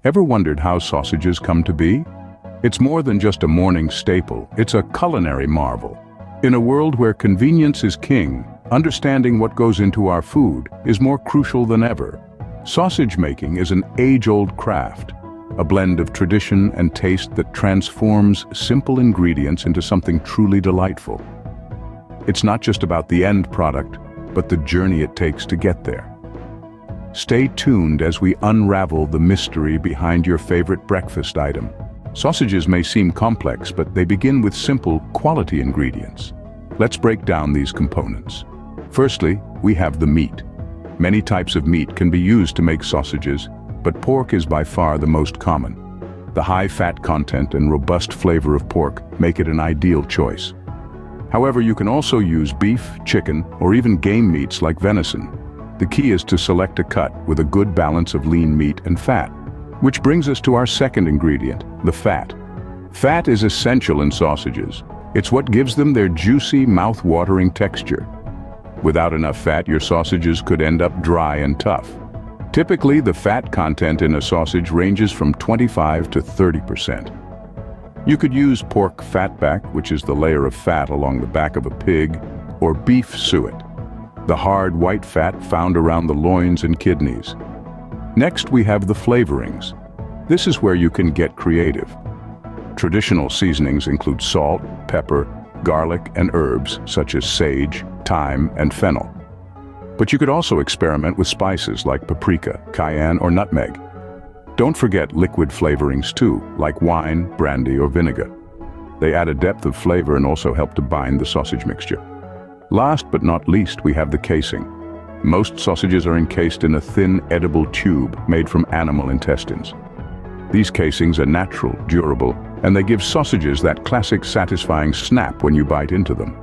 Ever wondered how sausages come to be? It's more than just a morning staple, it's a culinary marvel. In a world where convenience is king, understanding what goes into our food is more crucial than ever. Sausage making is an age-old craft, a blend of tradition and taste that transforms simple ingredients into something truly delightful. It's not just about the end product, but the journey it takes to get there. Stay tuned as we unravel the mystery behind your favorite breakfast item. Sausages may seem complex, but they begin with simple, quality ingredients. Let's break down these components. Firstly, we have the meat. Many types of meat can be used to make sausages, but pork is by far the most common. The high fat content and robust flavor of pork make it an ideal choice. However, you can also use beef, chicken, or even game meats like venison. The key is to select a cut with a good balance of lean meat and fat. Which brings us to our second ingredient, the fat. Fat is essential in sausages. It's what gives them their juicy, mouth-watering texture. Without enough fat, your sausages could end up dry and tough. Typically, the fat content in a sausage ranges from 25 to 30%. You could use pork fatback, which is the layer of fat along the back of a pig, or beef suet, the hard white fat found around the loins and kidneys. Next, we have the flavorings. This is where you can get creative. Traditional seasonings include salt, pepper, garlic, and herbs such as sage, thyme, and fennel. But you could also experiment with spices like paprika, cayenne, or nutmeg. Don't forget liquid flavorings too, like wine, brandy, or vinegar. They add a depth of flavor and also help to bind the sausage mixture. Last but not least, we have the casing. Most sausages are encased in a thin, edible tube made from animal intestines. These casings are natural, durable, and they give sausages that classic satisfying snap when you bite into them.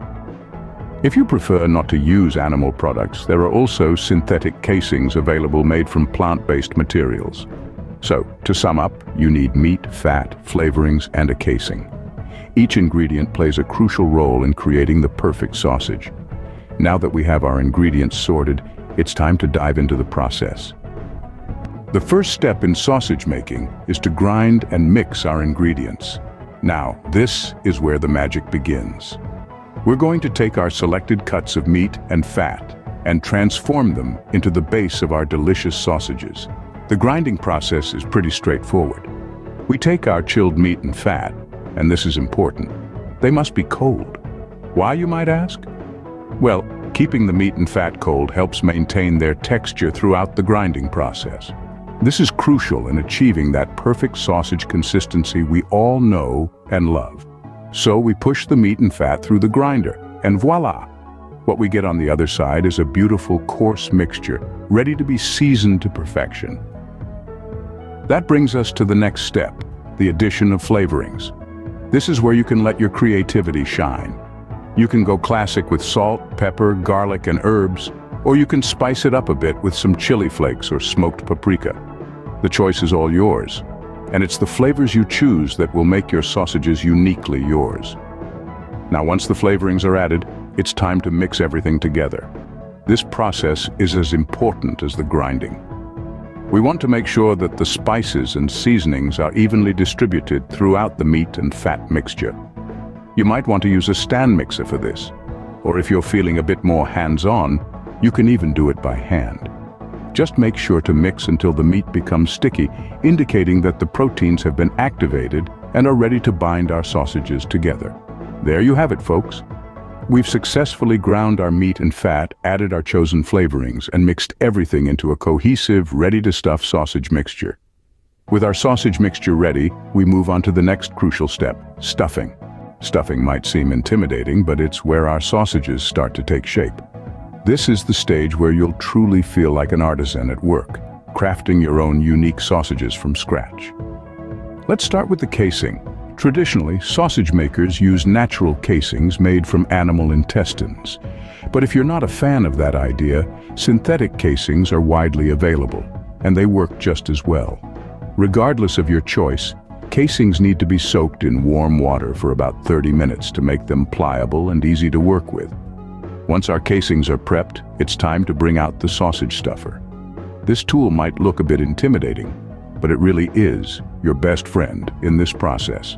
If you prefer not to use animal products, there are also synthetic casings available made from plant-based materials. So, to sum up, you need meat, fat, flavorings, and a casing. Each ingredient plays a crucial role in creating the perfect sausage. Now that we have our ingredients sorted, it's time to dive into the process. The first step in sausage making is to grind and mix our ingredients. Now, this is where the magic begins. We're going to take our selected cuts of meat and fat and transform them into the base of our delicious sausages. The grinding process is pretty straightforward. We take our chilled meat and fat, and this is important. They must be cold. Why, you might ask? Well, keeping the meat and fat cold helps maintain their texture throughout the grinding process. This is crucial in achieving that perfect sausage consistency we all know and love. So we push the meat and fat through the grinder, and voila! What we get on the other side is a beautiful, coarse mixture, ready to be seasoned to perfection. That brings us to the next step, the addition of flavorings. This is where you can let your creativity shine. You can go classic with salt, pepper, garlic, and herbs, or you can spice it up a bit with some chili flakes or smoked paprika. The choice is all yours, and it's the flavors you choose that will make your sausages uniquely yours. Now, once the flavorings are added, it's time to mix everything together. This process is as important as the grinding. We want to make sure that the spices and seasonings are evenly distributed throughout the meat and fat mixture. You might want to use a stand mixer for this, or if you're feeling a bit more hands-on, you can even do it by hand. Just make sure to mix until the meat becomes sticky, indicating that the proteins have been activated and are ready to bind our sausages together. There you have it, folks. We've successfully ground our meat and fat, added our chosen flavorings, and mixed everything into a cohesive, ready-to-stuff sausage mixture. With our sausage mixture ready, we move on to the next crucial step, stuffing. Stuffing might seem intimidating, but it's where our sausages start to take shape. This is the stage where you'll truly feel like an artisan at work, crafting your own unique sausages from scratch. Let's start with the casing. Traditionally, sausage makers use natural casings made from animal intestines. But if you're not a fan of that idea, synthetic casings are widely available, and they work just as well. Regardless of your choice, casings need to be soaked in warm water for about 30 minutes to make them pliable and easy to work with. Once our casings are prepped, it's time to bring out the sausage stuffer. This tool might look a bit intimidating, but it really is your best friend in this process.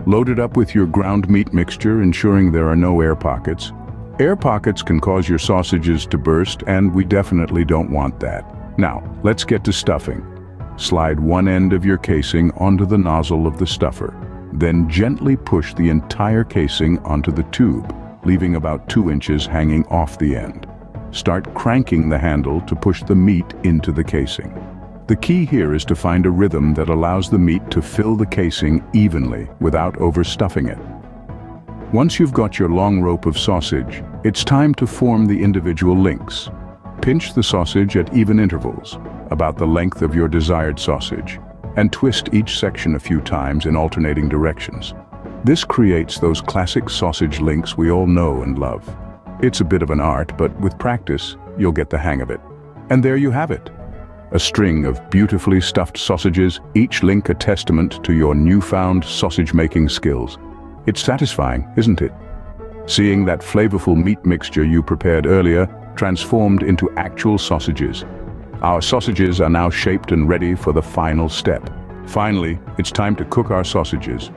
Load it up with your ground meat mixture, ensuring there are no air pockets. Air pockets can cause your sausages to burst, and we definitely don't want that. Now, let's get to stuffing. Slide one end of your casing onto the nozzle of the stuffer. Then gently push the entire casing onto the tube, leaving about 2 inches hanging off the end. Start cranking the handle to push the meat into the casing. The key here is to find a rhythm that allows the meat to fill the casing evenly without overstuffing it. Once you've got your long rope of sausage, it's time to form the individual links. Pinch the sausage at even intervals, about the length of your desired sausage, and twist each section a few times in alternating directions. This creates those classic sausage links we all know and love. It's a bit of an art, but with practice, you'll get the hang of it. And there you have it. A string of beautifully stuffed sausages, each link a testament to your newfound sausage-making skills. It's satisfying, isn't it? Seeing that flavorful meat mixture you prepared earlier transformed into actual sausages. Our sausages are now shaped and ready for the final step. Finally, it's time to cook our sausages,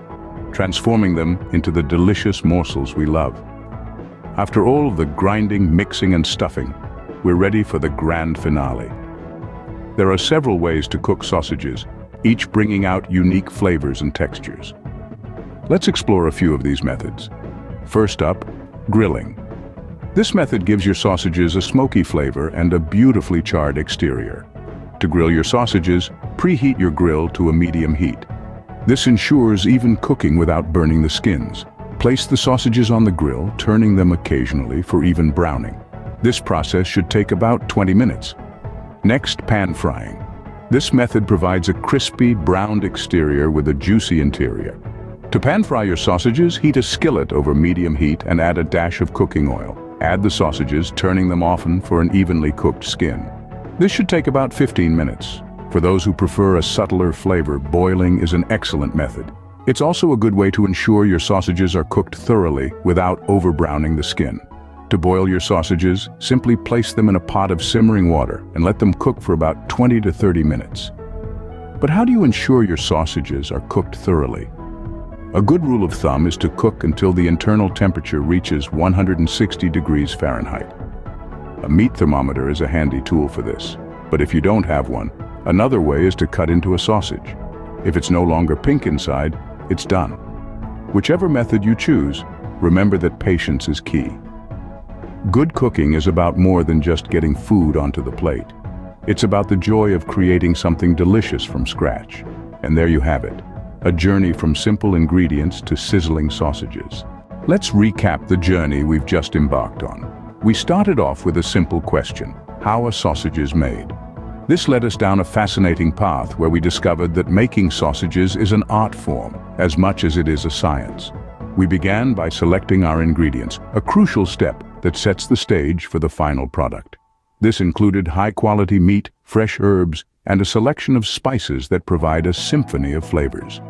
transforming them into the delicious morsels we love. After all the grinding, mixing, and stuffing, we're ready for the grand finale. There are several ways to cook sausages, each bringing out unique flavors and textures. Let's explore a few of these methods. First up, grilling. This method gives your sausages a smoky flavor and a beautifully charred exterior. To grill your sausages, preheat your grill to a medium heat. This ensures even cooking without burning the skins. Place the sausages on the grill, turning them occasionally for even browning. This process should take about 20 minutes. Next, pan frying. This method provides a crispy, browned exterior with a juicy interior. To pan fry your sausages, heat a skillet over medium heat and add a dash of cooking oil. Add the sausages, turning them often for an evenly cooked skin. This should take about 15 minutes. For those who prefer a subtler flavor, boiling is an excellent method. It's also a good way to ensure your sausages are cooked thoroughly without over-browning the skin. To boil your sausages, simply place them in a pot of simmering water and let them cook for about 20 to 30 minutes. But how do you ensure your sausages are cooked thoroughly? A good rule of thumb is to cook until the internal temperature reaches 160 degrees Fahrenheit. A meat thermometer is a handy tool for this, but if you don't have one, another way is to cut into a sausage. If it's no longer pink inside, it's done. Whichever method you choose, remember that patience is key. Good cooking is about more than just getting food onto the plate. It's about the joy of creating something delicious from scratch. And there you have it, a journey from simple ingredients to sizzling sausages. Let's recap the journey we've just embarked on. We started off with a simple question: how are sausages made? This led us down a fascinating path where we discovered that making sausages is an art form as much as it is a science. We began by selecting our ingredients, a crucial step that sets the stage for the final product. This included high-quality meat, fresh herbs, and a selection of spices that provide a symphony of flavors.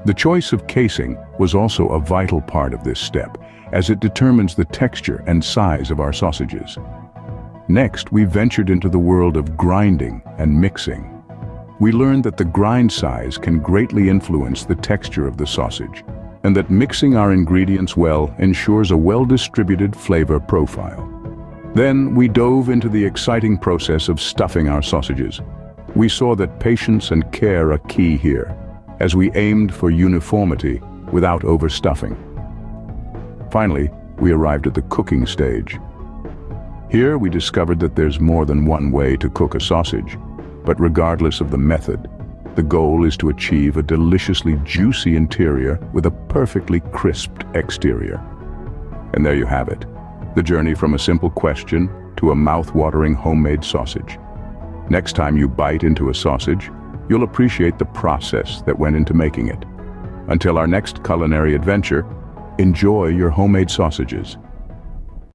The choice of casing was also a vital part of this step, as it determines the texture and size of our sausages. Next, we ventured into the world of grinding and mixing. We learned that the grind size can greatly influence the texture of the sausage, and that mixing our ingredients well ensures a well-distributed flavor profile. Then we dove into the exciting process of stuffing our sausages. We saw that patience and care are key here, as we aimed for uniformity without overstuffing. Finally, we arrived at the cooking stage. Here we discovered that there's more than one way to cook a sausage, but regardless of the method, the goal is to achieve a deliciously juicy interior with a perfectly crisped exterior. And there you have it, the journey from a simple question to a mouth-watering homemade sausage. Next time you bite into a sausage, you'll appreciate the process that went into making it. Until our next culinary adventure, enjoy your homemade sausages.